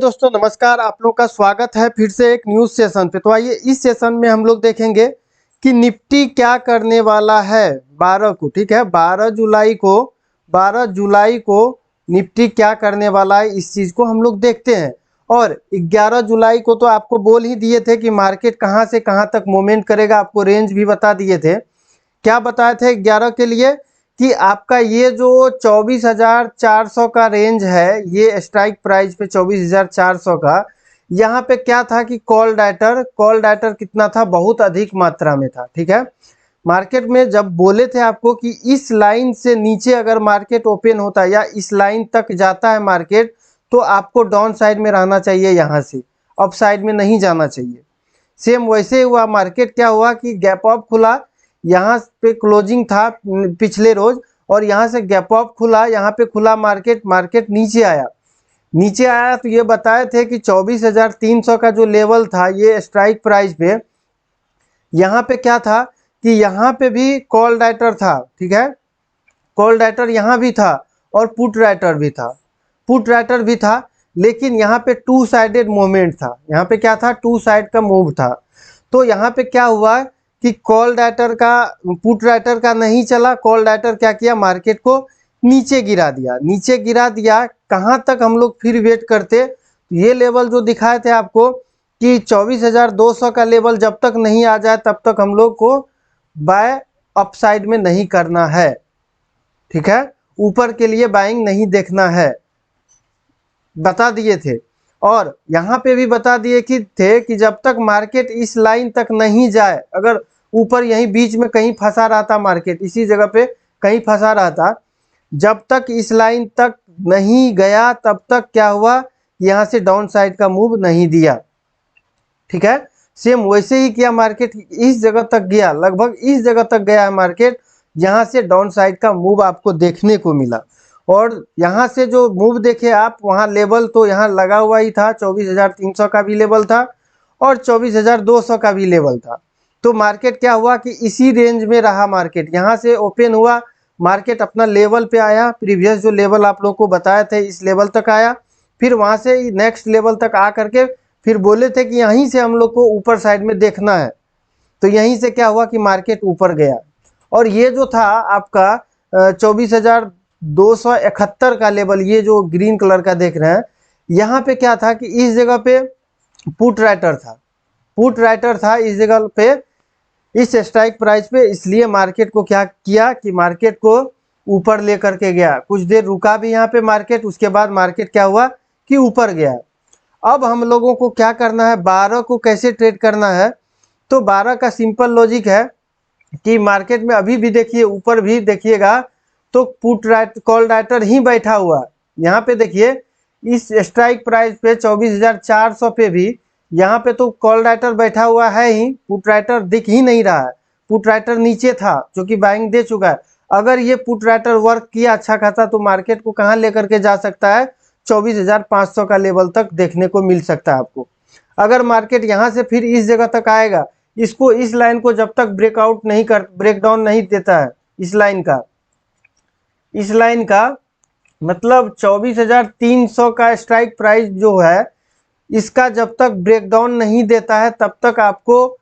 दोस्तों नमस्कार, आप लोग का स्वागत है फिर से एक न्यूज़ सेशन पे। तो आइए इस सेशन में हम लोग देखेंगे कि निफ्टी क्या करने वाला है 12 को। ठीक है, 12 जुलाई को निफ्टी क्या करने वाला है, इस चीज़ को हम लोग देखते हैं। और 11 जुलाई को तो आपको बोल ही दिए थे कि मार्केट कहाँ से कहाँ तक मूवमेंट करेगा, आपको रेंज भी बता दिए थे। क्या बताए थे 11 के लिए कि आपका ये जो 24,400 का रेंज है, ये स्ट्राइक प्राइस पे 24,400 का, यहाँ पे क्या था कि कॉल डाटर कितना था, बहुत अधिक मात्रा में था। ठीक है, मार्केट में जब बोले थे आपको कि इस लाइन से नीचे अगर मार्केट ओपन होता है या इस लाइन तक जाता है मार्केट, तो आपको डाउन साइड में रहना चाहिए, यहाँ से अप साइड में नहीं जाना चाहिए। सेम वैसे हुआ, मार्केट क्या हुआ कि गैप अप खुला, यहाँ पे क्लोजिंग था पिछले रोज और यहाँ से गैप अप खुला, यहाँ पे खुला मार्केट नीचे आया तो ये बताए थे कि 24,300 का जो लेवल था ये स्ट्राइक प्राइस पे, यहाँ पे क्या था कि यहाँ पे भी कॉल राइटर था। ठीक है, कॉल राइटर यहाँ भी था और पुट राइटर भी था, लेकिन यहाँ पे टू साइडेड मूवमेंट था। यहाँ पे क्या था, टू साइड का मूव था। तो यहाँ पे क्या हुआ कि कॉल राइटर का पुट राइटर का नहीं चला, कॉल राइटर क्या किया, मार्केट को नीचे गिरा दिया। कहाँ तक हम लोग फिर वेट करते, ये लेवल जो दिखाए थे आपको कि 24,200 का लेवल जब तक नहीं आ जाए तब तक हम लोग को बाय अपसाइड में नहीं करना है। ठीक है, ऊपर के लिए बाइंग नहीं देखना है, बता दिए थे। और यहाँ पे भी बता दिए कि जब तक मार्केट इस लाइन तक नहीं जाए, अगर ऊपर यहीं बीच में कहीं फंसा रहा था, मार्केट इसी जगह पे कहीं फंसा रहा था, जब तक इस लाइन तक नहीं गया तब तक क्या हुआ, यहाँ से डाउन साइड का मूव नहीं दिया। ठीक है, सेम वैसे ही किया, मार्केट इस जगह तक गया, लगभग इस जगह तक गया है मार्केट, यहाँ से डाउन साइड का मूव आपको देखने को मिला। और यहाँ से जो मूव देखे आप, वहाँ लेवल तो यहाँ लगा हुआ ही था, 24,300 का भी लेवल था और 24,200 का भी लेवल था। तो मार्केट क्या हुआ कि इसी रेंज में रहा, मार्केट यहाँ से ओपन हुआ, मार्केट अपना लेवल पे आया, प्रीवियस जो लेवल आप लोग को बताए थे इस लेवल तक आया, फिर वहाँ से नेक्स्ट लेवल तक आ करके फिर बोले थे कि यहीं से हम लोग को ऊपर साइड में देखना है। तो यहीं से क्या हुआ कि मार्केट ऊपर गया। और ये जो था आपका 24,271 का लेवल, ये जो ग्रीन कलर का देख रहे हैं, यहाँ पे क्या था कि इस जगह पे पुट राइटर था इस जगह पे, इस स्ट्राइक प्राइस पे। इसलिए मार्केट को क्या किया कि मार्केट को ऊपर लेकर के गया, कुछ देर रुका भी यहाँ पे मार्केट, उसके बाद मार्केट क्या हुआ कि ऊपर गया। अब हम लोगों को क्या करना है, 12 को कैसे ट्रेड करना है। तो 12 का सिंपल लॉजिक है कि मार्केट में अभी भी देखिए, ऊपर भी देखिएगा तो कॉल राइटर ही बैठा हुआ। यहाँ पे देखिए इस स्ट्राइक प्राइस पे 24,400 पे भी यहाँ पे तो कॉल राइटर बैठा हुआ है ही, पुट राइटर दिख ही नहीं रहा है। पुट राइटर नीचे था जो कि बाइंग दे चुका है। अगर ये पुट राइटर वर्क किया अच्छा खासा तो मार्केट को कहाँ लेकर के जा सकता है, 24,500 का लेवल तक देखने को मिल सकता है आपको। अगर मार्केट यहाँ से फिर इस जगह तक आएगा, इसको इस लाइन को जब तक ब्रेकडाउन नहीं देता है, इस लाइन का मतलब 24,300 का स्ट्राइक प्राइस जो है, इसका जब तक ब्रेकडाउन नहीं देता है तब तक आपको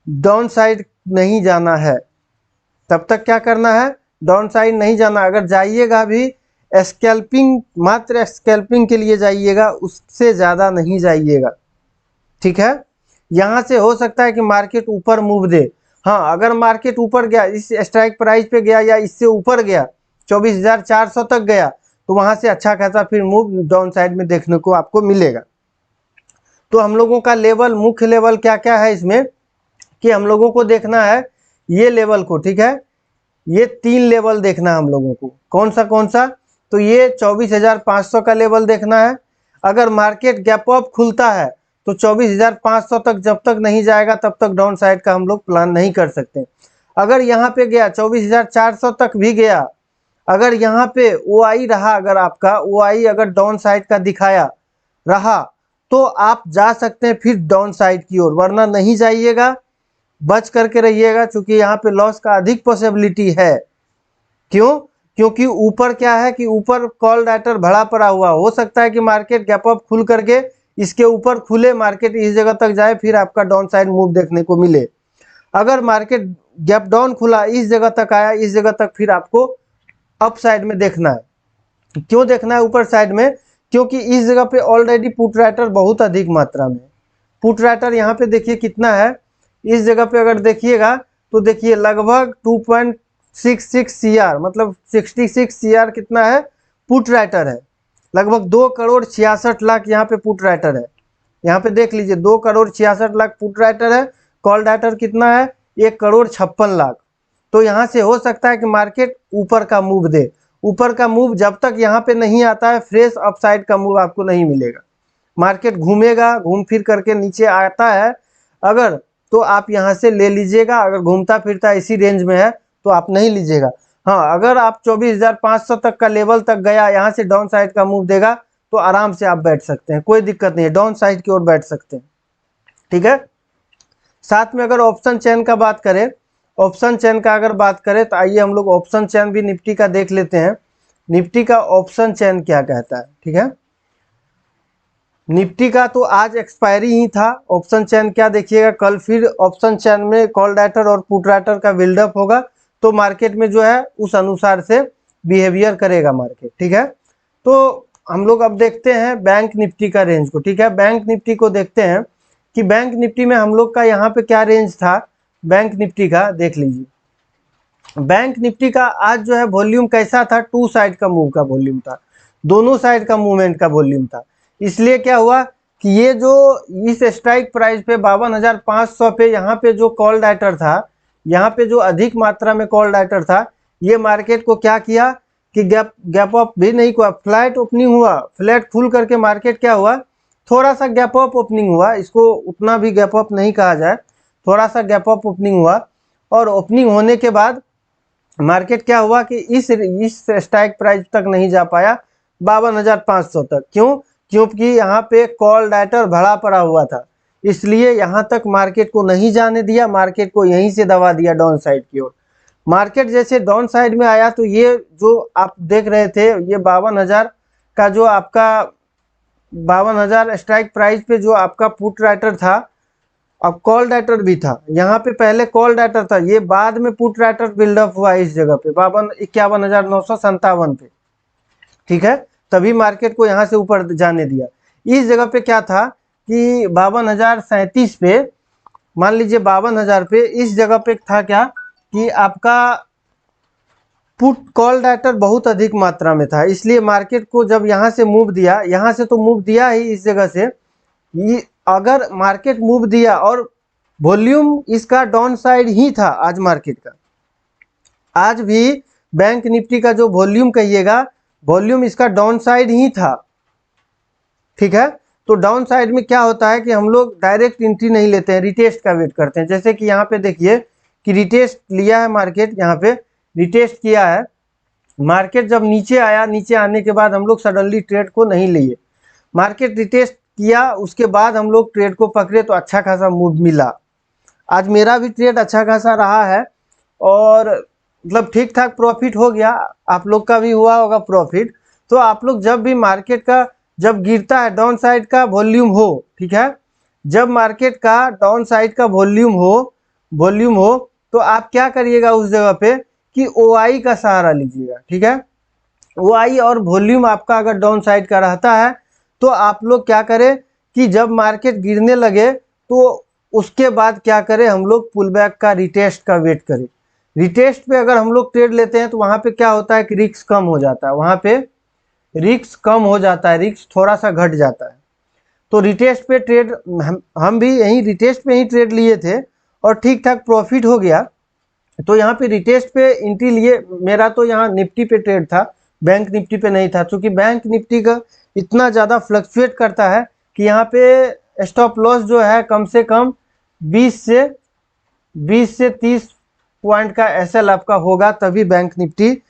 डाउन साइड नहीं जाना है। तब तक क्या करना है, डाउन साइड नहीं जाना। अगर जाइएगा भी स्कैल्पिंग, मात्र स्कैल्पिंग के लिए जाइएगा, उससे ज़्यादा नहीं जाइएगा। ठीक है, यहाँ से हो सकता है कि मार्केट ऊपर मूव दे। हाँ, अगर मार्केट ऊपर गया, इस स्ट्राइक प्राइस पे गया या इससे ऊपर गया, 24,400 तक गया, तो वहाँ से अच्छा खासा फिर मूव डाउन साइड में देखने को आपको मिलेगा। तो हम लोगों का लेवल, मुख्य लेवल क्या क्या है इसमें कि हम लोगों को देखना है ये लेवल को। ठीक है, ये 3 लेवल देखना है हम लोगों को। कौन सा, तो ये 24,500 का लेवल देखना है। अगर मार्केट गैप अप खुलता है तो 24,500 तक जब तक नहीं जाएगा तब तक डाउन साइड का हम लोग प्लान नहीं कर सकते। अगर यहाँ पे गया 24,400 तक भी गया, अगर यहाँ पे OI रहा, अगर आपका OI अगर डाउन साइड का दिखाया रहा तो आप जा सकते हैं फिर डाउन साइड की ओर, वरना नहीं जाइएगा, बच करके रहिएगा, क्योंकि यहाँ पे लॉस का अधिक पॉसिबिलिटी है। क्यों, क्योंकि ऊपर क्या है कि ऊपर कॉल राइटर भरा पड़ा हुआ, हो सकता है कि मार्केट गैप अप खुल करके इसके ऊपर खुले, मार्केट इस जगह तक जाए, फिर आपका डाउन साइड मूव देखने को मिले। अगर मार्केट गैप डाउन खुला, इस जगह तक आया, इस जगह तक, फिर आपको अप साइड में देखना है। क्यों देखना है ऊपर साइड में? क्योंकि इस जगह पे ऑलरेडी पुट राइटर बहुत अधिक मात्रा में, पुट राइटर यहाँ पे देखिए कितना है, इस जगह पे अगर देखिएगा तो देखिए लगभग 2.66 CR, मतलब 66 CR कितना है, पुट राइटर है। लगभग 2,66,00,000 यहाँ पे पुट राइटर है। यहाँ पे देख लीजिए 2,66,00,000 पुट राइटर है। कॉल राइटर कितना है, 1,56,00,000। तो यहाँ से हो सकता है कि मार्केट ऊपर का मूव दे। ऊपर का मूव जब तक यहाँ पे नहीं आता है, फ्रेश अपसाइड का मूव आपको नहीं मिलेगा। मार्केट घूमेगा, घूम फिर करके नीचे आता है अगर, तो आप यहाँ से ले लीजिएगा। अगर घूमता फिरता इसी रेंज में है तो आप नहीं लीजिएगा। हाँ, अगर आप 24,500 तक का लेवल तक गया, यहाँ से डाउन साइड का मूव देगा तो आराम से आप बैठ सकते हैं, कोई दिक्कत नहीं है, डाउन साइड की ओर बैठ सकते हैं। ठीक है। साथ में अगर ऑप्शन चेन का बात करें, ऑप्शन चेन का अगर बात करें तो आइए हम लोग ऑप्शन चेन भी निफ्टी का देख लेते हैं। निफ्टी का ऑप्शन चेन क्या कहता है। ठीक है, निफ्टी का तो आज एक्सपायरी ही था। ऑप्शन चेन क्या देखिएगा, कल फिर ऑप्शन चेन में कॉल राइटर और पुट राइटर का बिल्डअप होगा, तो मार्केट में जो है उस अनुसार से बिहेवियर करेगा मार्केट। ठीक है, तो हम लोग अब देखते हैं बैंक निफ्टी का रेंज को। ठीक है, बैंक निफ्टी को देखते हैं कि बैंक निफ्टी में हम लोग का यहाँ पे क्या रेंज था। बैंक निफ्टी का देख लीजिए, बैंक निफ्टी का आज जो है वॉल्यूम कैसा था, टू साइड का मूव का वॉल्यूम था, दोनों साइड का मूवमेंट का वॉल्यूम था। इसलिए क्या हुआ कि ये जो इस स्ट्राइक प्राइस पे 52,500 पे यहाँ पे जो कॉल राइटर था, यहाँ पे जो अधिक मात्रा में कॉल राइटर था, ये मार्केट को क्या किया कि गैप अप भी नहीं हुआ, फ्लैट ओपनिंग हुआ। फ्लैट खुल करके मार्केट क्या हुआ, थोड़ा सा गैप अप ओपनिंग हुआ, इसको उतना भी गैप अप नहीं कहा जाए, थोड़ा सा गैप अप ओपनिंग हुआ। और ओपनिंग होने के बाद मार्केट क्या हुआ कि इस स्ट्राइक प्राइस तक नहीं जा पाया, 52,500 तक। क्यों? क्योंकि यहाँ पे कॉल राइटर भरा पड़ा हुआ था, इसलिए यहाँ तक मार्केट को नहीं जाने दिया, मार्केट को यहीं से दबा दिया डाउन साइड की ओर। मार्केट जैसे डाउन साइड में आया तो ये जो आप देख रहे थे, ये 52,000 का जो आपका 52,000 स्ट्राइक प्राइस पे जो आपका पुट राइटर था, अब कॉल राइटर भी था। यहाँ पे पहले कॉल राइटर था, ये बाद में पुट राइटर बिल्डअप हुआ इस जगह पे 51,957 पे। ठीक है, तभी मार्केट को यहाँ से ऊपर जाने दिया। इस जगह पे क्या था कि 52,037 पे, मान लीजिए 52,000 पे, इस जगह पे था क्या कि आपका पुट कॉल राइटर बहुत अधिक मात्रा में था, इसलिए मार्केट को जब यहाँ से मूव दिया, यहाँ से तो मूव दिया ही इस जगह से, ये अगर मार्केट मूव दिया और वॉल्यूम इसका डाउन साइड ही था आज मार्केट का, आज भी बैंक निफ्टी का जो वॉल्यूम कहिएगा, वॉल्यूम इसका डाउन साइड ही था। ठीक है, तो डाउन साइड में क्या होता है कि हम लोग डायरेक्ट एंट्री नहीं लेते हैं, रिटेस्ट का वेट करते हैं। जैसे कि यहाँ पे देखिए कि रिटेस्ट लिया है मार्केट, यहाँ पे रिटेस्ट किया है मार्केट, जब नीचे आया, नीचे आने के बाद हम लोग सडनली ट्रेड को नहीं लिए, मार्केट रिटेस्ट किया, उसके बाद हम लोग ट्रेड को पकड़े तो अच्छा खासा मूव मिला। आज मेरा भी ट्रेड अच्छा खासा रहा है और मतलब ठीक ठाक प्रॉफिट हो गया, आप लोग का भी हुआ होगा प्रॉफिट। तो आप लोग जब भी मार्केट का जब गिरता है, डाउन साइड का वॉल्यूम हो, ठीक है, जब मार्केट का डाउन साइड का वॉल्यूम हो तो आप क्या करिएगा उस जगह पे कि OI का सहारा लीजिएगा। ठीक है, OI और वॉल्यूम आपका अगर डाउन साइड का रहता है तो आप लोग क्या करें कि जब मार्केट गिरने लगे तो उसके बाद क्या करें, हम लोग पुल बैक का रिटेस्ट का वेट करें। रिटेस्ट पे अगर हम लोग ट्रेड लेते हैं तो वहां पे क्या होता है कि रिस्क कम हो जाता है, वहां पे रिस्क कम हो जाता है, रिस्क थोड़ा सा घट जाता है। तो रिटेस्ट पे ट्रेड हम भी यहीं रिटेस्ट पे ही ट्रेड लिए थे और ठीक ठाक प्रॉफिट हो गया। तो यहाँ पे रिटेस्ट पे एंट्री लिए, मेरा तो यहाँ निफ्टी पे ट्रेड था, बैंक निफ्टी पे नहीं था, क्योंकि बैंक निफ्टी का इतना ज़्यादा फ्लक्चुएट करता है कि यहाँ पे स्टॉप लॉस जो है कम से कम 20 से 30 पॉइंट का SL आपका होगा, तभी बैंक निफ्टी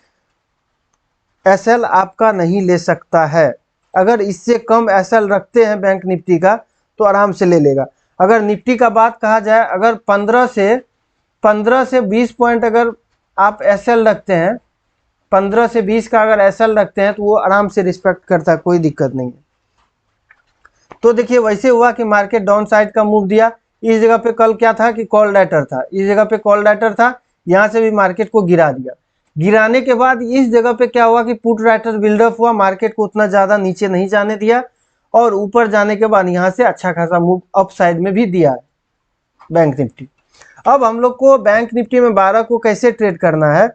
SL आपका नहीं ले सकता है। अगर इससे कम SL रखते हैं बैंक निफ्टी का तो आराम से ले लेगा। अगर निफ्टी का बात कहा जाए, अगर 15 से 20 पॉइंट अगर आप SL रखते हैं, 15 से 20 का अगर SL रखते हैं तो वो आराम से रिस्पेक्ट करता है, कोई दिक्कत नहीं है। तो देखिए वैसे हुआ कि मार्केट डाउन साइड का मूव दिया। इस जगह पे कल क्या था कि कॉल राइटर था, इस जगह पे कॉल राइटर था, यहाँ से भी मार्केट को गिरा दिया। गिराने के बाद इस जगह पे क्या हुआ कि पुट राइटर बिल्डअप हुआ, मार्केट को उतना ज्यादा नीचे नहीं जाने दिया और ऊपर जाने के बाद यहाँ से अच्छा खासा मूव अप साइड में भी दिया है बैंक निफ्टी। अब हम लोग को बैंक निफ्टी में 12 को कैसे ट्रेड करना है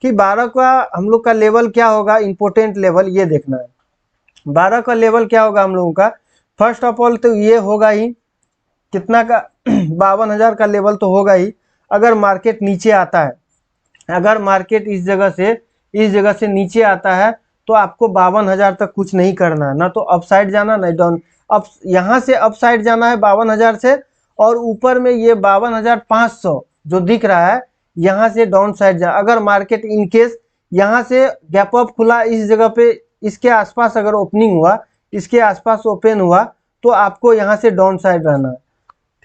कि 12 का हम लोग का लेवल क्या होगा, इंपॉर्टेंट लेवल ये देखना है। 12 का लेवल क्या होगा हम लोगों का, फर्स्ट ऑफ ऑल तो ये होगा ही कितना का 52,000 का लेवल तो होगा ही। अगर मार्केट नीचे आता है, अगर मार्केट इस जगह से नीचे आता है तो आपको 52,000 तक कुछ नहीं करना है, ना तो अप साइड जाना ना डाउन। अब यहाँ से अप साइड जाना है 52,000 से, और ऊपर में ये 52,500 जो दिख रहा है यहाँ से डाउन साइड जा। अगर मार्केट इनकेस यहाँ से गैप अप खुला इस जगह पे, इसके आसपास अगर ओपनिंग हुआ, इसके आसपास ओपन हुआ, तो आपको यहाँ से डाउन साइड रहना है,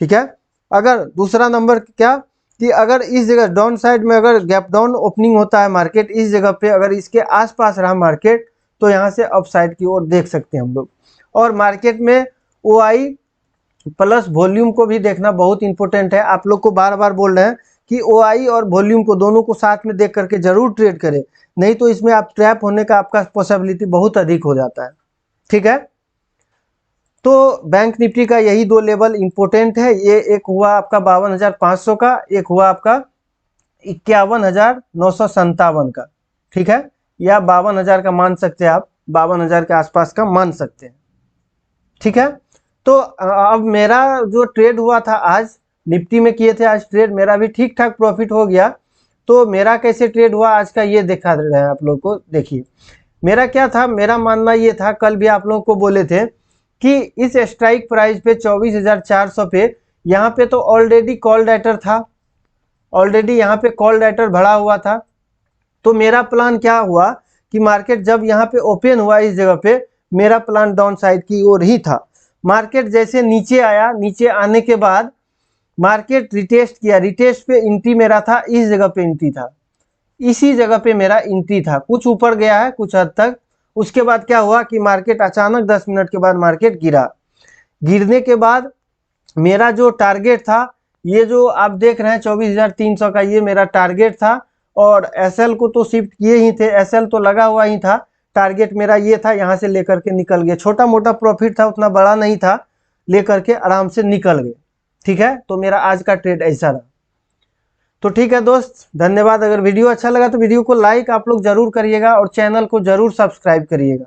ठीक है। अगर दूसरा नंबर क्या कि अगर इस जगह डाउन साइड में अगर गैप डाउन ओपनिंग होता है मार्केट इस जगह पे, अगर इसके आसपास रहा मार्केट, तो यहाँ से अप साइड की ओर देख सकते हैं हम लोग। और मार्केट में OI प्लस वॉल्यूम को भी देखना बहुत इंपॉर्टेंट है। आप लोग को बार बार बोल रहे हैं कि OI और वॉल्यूम को दोनों को साथ में देख करके जरूर ट्रेड करें, नहीं तो इसमें आप ट्रैप होने का आपका पॉसिबिलिटी बहुत अधिक हो जाता है, ठीक है। तो बैंक निफ्टी का यही दो लेवल इंपॉर्टेंट है, ये एक हुआ आपका 52,500 का, एक हुआ आपका 51,957 का, ठीक है, या 52,000 का मान सकते हैं आप, 52,000 के आसपास का मान सकते हैं, ठीक है। तो अब मेरा जो ट्रेड हुआ था आज निफ्टी में किए थे आज ट्रेड, मेरा भी ठीक ठाक प्रॉफिट हो गया। तो मेरा कैसे ट्रेड हुआ आज का ये दिखा रहे हैं आप लोग को, देखिए मेरा क्या था। मेरा मानना ये था, कल भी आप लोगों को बोले थे कि इस स्ट्राइक प्राइस पे 24,400 पे, यहाँ पे तो ऑलरेडी कॉल राइटर था, ऑलरेडी यहाँ पे कॉल राइटर भरा हुआ था। तो मेरा प्लान क्या हुआ कि मार्केट जब यहाँ पे ओपन हुआ इस जगह पे, मेरा प्लान डाउन साइड की ओर ही था। मार्केट जैसे नीचे आया, नीचे आने के बाद मार्केट रिटेस्ट किया, रिटेस्ट पे एंट्री मेरा था, इस जगह पे एंट्री था, इसी जगह पे मेरा एंट्री था। कुछ ऊपर गया है कुछ हद तक। उसके बाद क्या हुआ कि मार्केट अचानक 10 मिनट के बाद मार्केट गिरा। गिरने के बाद मेरा जो टारगेट था, ये जो आप देख रहे हैं 24,300 का, ये मेरा टारगेट था। और SL को तो शिफ्ट किए ही थे, SL तो लगा हुआ ही था। टारगेट मेरा ये था, यहाँ से लेकर के निकल गए, छोटा मोटा प्रॉफिट था, उतना बड़ा नहीं था, लेकर के आराम से निकल गए, ठीक है। तो मेरा आज का ट्रेड ऐसा रहा। तो ठीक है दोस्त, धन्यवाद। अगर वीडियो अच्छा लगा तो वीडियो को लाइक आप लोग जरूर करिएगा और चैनल को जरूर सब्सक्राइब करिएगा।